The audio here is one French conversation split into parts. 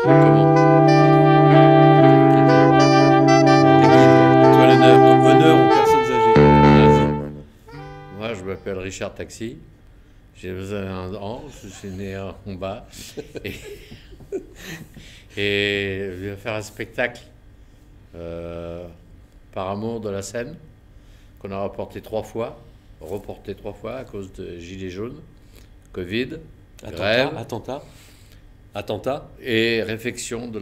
Comment? Toi l'honneur, honneur aux personnes âgées. Moi, je m'appelle Richard Taxi. J'ai 21 ans, je suis né en bas. Et, et je vais faire un spectacle par amour de la scène qu'on a reporté 3 fois à cause de Gilets jaunes, Covid, grève Attentat. et réfection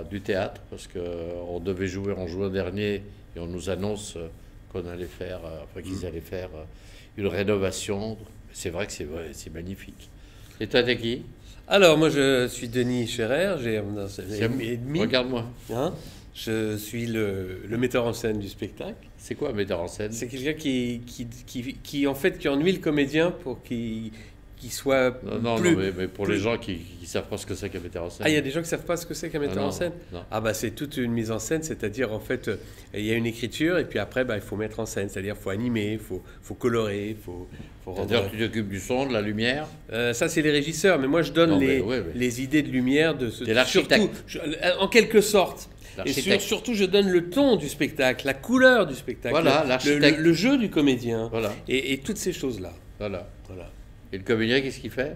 du théâtre parce qu'on devait jouer en juin dernier et on nous annonce qu'on allait faire, qu'ils allaient faire une rénovation. C'est vrai que c'est magnifique. Et toi, t'es qui? Alors, moi, je suis Denis Scherer, j'ai 1 an et demi. Regarde-moi. Hein, je suis le metteur en scène du spectacle. C'est quoi un metteur en scène? C'est quelqu'un qui, en fait, qui ennuie le comédien pour qu'il soit Non, plus... mais pour les gens qui ne savent pas ce que c'est qu'un metteur en scène. Ah, il y a des gens qui ne savent pas ce que c'est qu'un metteur non, en scène? non. Ah, bah, c'est toute une mise en scène, c'est-à-dire, en fait, il y a une écriture, et puis après, bah, il faut mettre en scène, c'est-à-dire, il faut animer, il faut colorer, il faut rendre... C'est-à-dire que tu t'occupes du son, de la lumière. Ça, c'est les régisseurs, mais moi, je donne Non, les, mais les idées de lumière de ce... T'es l'architecte. En quelque sorte. Et L'architecte. surtout, je donne le ton du spectacle, la couleur du spectacle, Voilà, l'architecte. le jeu du comédien, Voilà. et toutes ces choses-là. Voilà. Voilà. Et le comédien, qu'est-ce qu'il fait?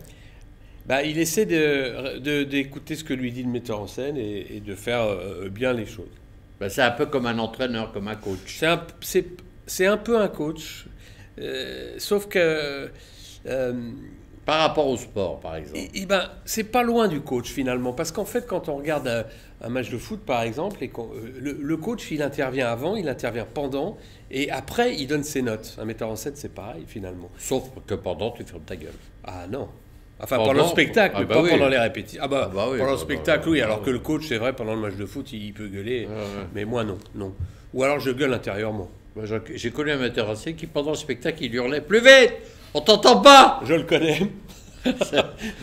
Bah, il essaie d'écouter ce que lui dit le metteur en scène et de faire bien les choses. Ben, c'est un peu comme un entraîneur, comme un coach. C'est un peu un coach, sauf que... Par rapport au sport, par exemple. ben, c'est pas loin du coach finalement, parce qu'en fait, quand on regarde un match de foot par exemple, le coach il intervient avant, il intervient pendant, et après il donne ses notes. Un metteur en scène c'est pareil finalement. Sauf que pendant, tu fermes ta gueule. Ah non. Enfin, Pendant pendant le spectacle, ah mais bah pas oui. pendant les répétitions. Ah bah, oui, pendant le spectacle, oui. Alors bah que oui. le coach, c'est vrai, pendant le match de foot, il peut gueuler. Ouais. Mais moi, non. Ou alors je gueule intérieurement. Moi, j'ai connu un metteur en scène qui, pendant le spectacle, il hurlait « Plus vite! On t'entend pas !» Je le connais.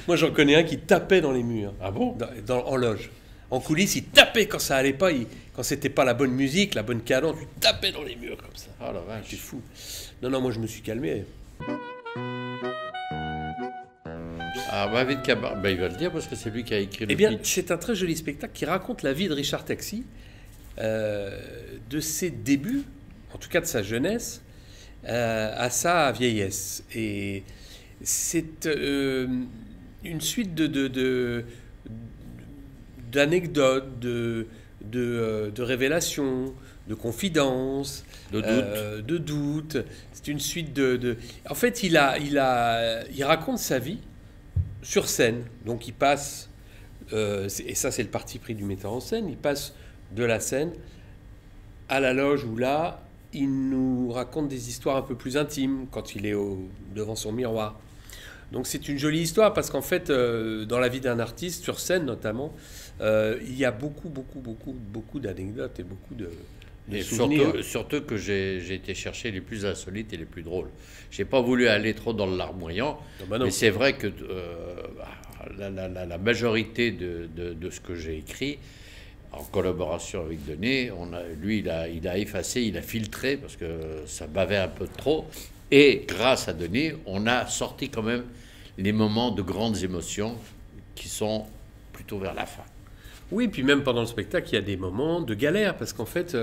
Moi, j'en connais un qui tapait dans les murs. Ah bon? En loge. En coulisses, il tapait quand ça allait pas. Quand c'était pas la bonne musique, la bonne cadence, il tapait dans les murs comme ça. Oh la vache. C'est fou. Non, moi, je me suis calmé. Ah, bah, vite Cabaret. Bah, il va le dire parce que c'est lui qui a écrit le Eh bien, pitch. c'est un très joli spectacle qui raconte la vie de Richard Taxi, de ses débuts, en tout cas de sa jeunesse, à sa vieillesse. Et c'est une suite d'anecdotes, de révélations, de confidences, de doutes. C'est une suite En fait, il raconte sa vie sur scène. Donc il passe, et ça c'est le parti pris du metteur en scène, il passe de la scène à la loge où là, il nous raconte des histoires un peu plus intimes quand il est devant son miroir. Donc c'est une jolie histoire parce qu'en fait, dans la vie d'un artiste, sur scène notamment, il y a beaucoup d'anecdotes et beaucoup de souvenirs. Surtout que j'ai été chercher les plus insolites et les plus drôles. J'ai pas voulu aller trop dans le larmoyant, Non. mais c'est vrai que la majorité de ce que j'ai écrit, en collaboration avec Denis, lui il a effacé, il a filtré parce que ça bavait un peu trop. Et grâce à Denis, on a sorti quand même les moments de grandes émotions qui sont plutôt vers la fin. Oui, puis même pendant le spectacle, il y a des moments de galère, parce qu'en fait,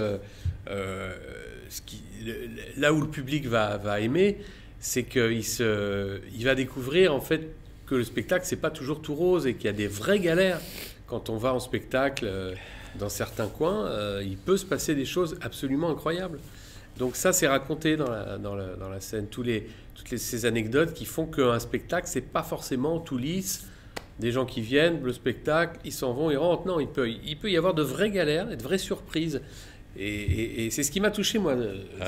là où le public va aimer, c'est qu'il va découvrir en fait que le spectacle, c'est pas toujours tout rose et qu'il y a des vraies galères. Quand on va en spectacle dans certains coins, il peut se passer des choses absolument incroyables. Donc ça, c'est raconté dans la scène, ces anecdotes qui font qu'un spectacle, c'est pas forcément tout lisse. Des gens qui viennent, le spectacle, ils s'en vont, ils rentrent. Non, il peut y avoir de vraies galères et de vraies surprises. Et c'est ce qui m'a touché, moi.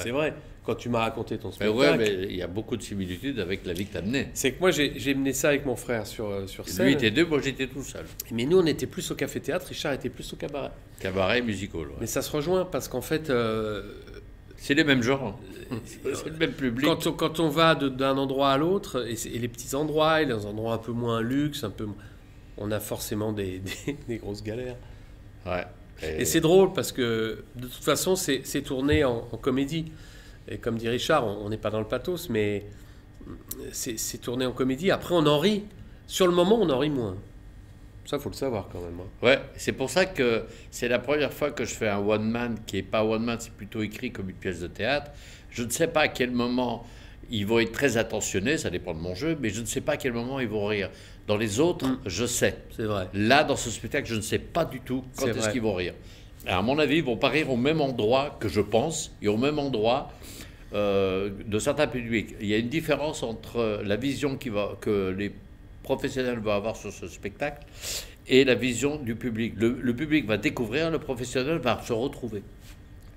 C'est vrai, quand tu m'as raconté ton spectacle. Ouais, mais il y a beaucoup de similitudes avec la vie que tu as menée. C'est que moi, j'ai mené ça avec mon frère sur scène. Lui était deux, moi j'étais tout seul. Mais nous, on était plus au café-théâtre, Richard était plus au cabaret. Cabaret, musical. Ouais. Mais ça se rejoint parce qu'en fait... c'est les mêmes genres. C'est le même public. Quand on va d'un endroit à l'autre, et les petits endroits, et les endroits un peu moins luxe, on a forcément des grosses galères. Ouais. Et c'est drôle parce que de toute façon, c'est tourné en comédie. Et comme dit Richard, on n'est pas dans le pathos, mais c'est tourné en comédie. Après, on en rit. Sur le moment, on en rit moins. Ça, faut le savoir quand même. Ouais, c'est pour ça que c'est la première fois que je fais un one-man qui n'est pas one-man, c'est plutôt écrit comme une pièce de théâtre. Je ne sais pas à quel moment ils vont être très attentionnés, ça dépend de mon jeu, mais je ne sais pas à quel moment ils vont rire. Dans les autres, je sais. C'est vrai. Là, dans ce spectacle, je ne sais pas du tout quand est-ce qu'ils vont rire. À mon avis, ils vont pas rire au même endroit que je pense, et au même endroit de certains publics. Il y a une différence entre la vision que les professionnels vont avoir sur ce spectacle et la vision du public. Le public va découvrir, le professionnel va se retrouver.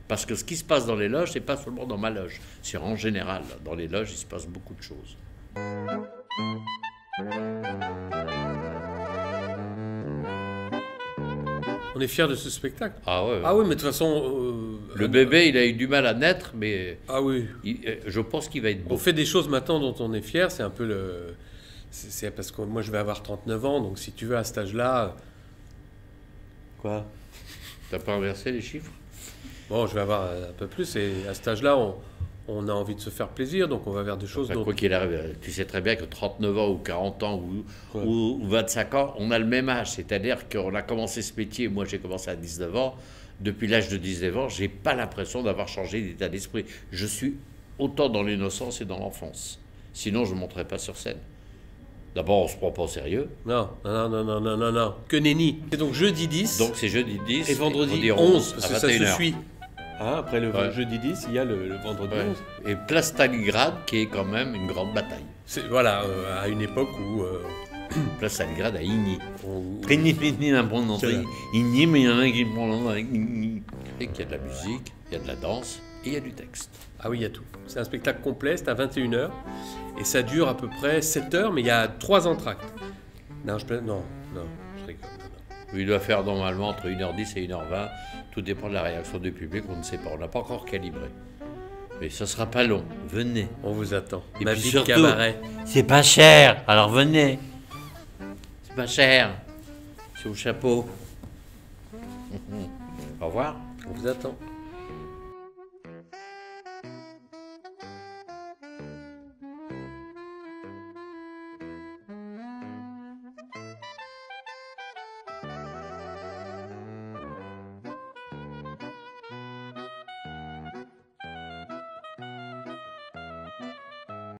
Parce que ce qui se passe dans les loges, c'est pas seulement dans ma loge. C'est en général. Dans les loges, il se passe beaucoup de choses. On est fiers de ce spectacle. Ah ouais. Ah oui, mais de toute façon... le bébé, il a eu du mal à naître, mais ah oui. Je pense qu'il va être beau. On fait des choses maintenant dont on est fier. C'est un peu le... C'est parce que moi, je vais avoir 39 ans. Donc, si tu veux, à cet âge-là... Quoi? T'as pas inversé les chiffres? Bon, je vais avoir un peu plus. Et à cet âge-là, on a envie de se faire plaisir. Donc, on va vers des choses... Quoi qu'il arrive, tu sais très bien que 39 ans ou 40 ans ou 25 ans, on a le même âge. C'est-à-dire qu'on a commencé ce métier. Moi, j'ai commencé à 19 ans. Depuis l'âge de 19 ans, je n'ai pas l'impression d'avoir changé d'état d'esprit. Je suis autant dans l'innocence et dans l'enfance. Sinon, je ne monterais pas sur scène. D'abord, on ne se prend pas au sérieux. Non. Que nenni. C'est donc jeudi 10. Donc c'est jeudi 10. Et vendredi 11, parce que ça se suit. Après le jeudi 10, il y a le vendredi 11. Et place Stalingrad, qui est quand même une grande bataille. Voilà, à une époque où... Place Stalingrad à Igny. Igny, mais il y en a qui prononcent avec Igny. Et qu'il y a de la musique, il y a de la danse et il y a du texte. Ah oui, il y a tout. C'est un spectacle complet, c'est à 21h. Et ça dure à peu près 7 heures, mais il y a 3 entractes. Non, je rigole. Non. Il doit faire normalement entre 1h10 et 1h20. Tout dépend de la réaction du public, on ne sait pas. On n'a pas encore calibré. Mais ça ne sera pas long. Venez. On vous attend. Et Ma puis vie surtout, de cabaret. C'est pas cher, alors venez. C'est pas cher. C'est au chapeau. Au revoir. On vous attend.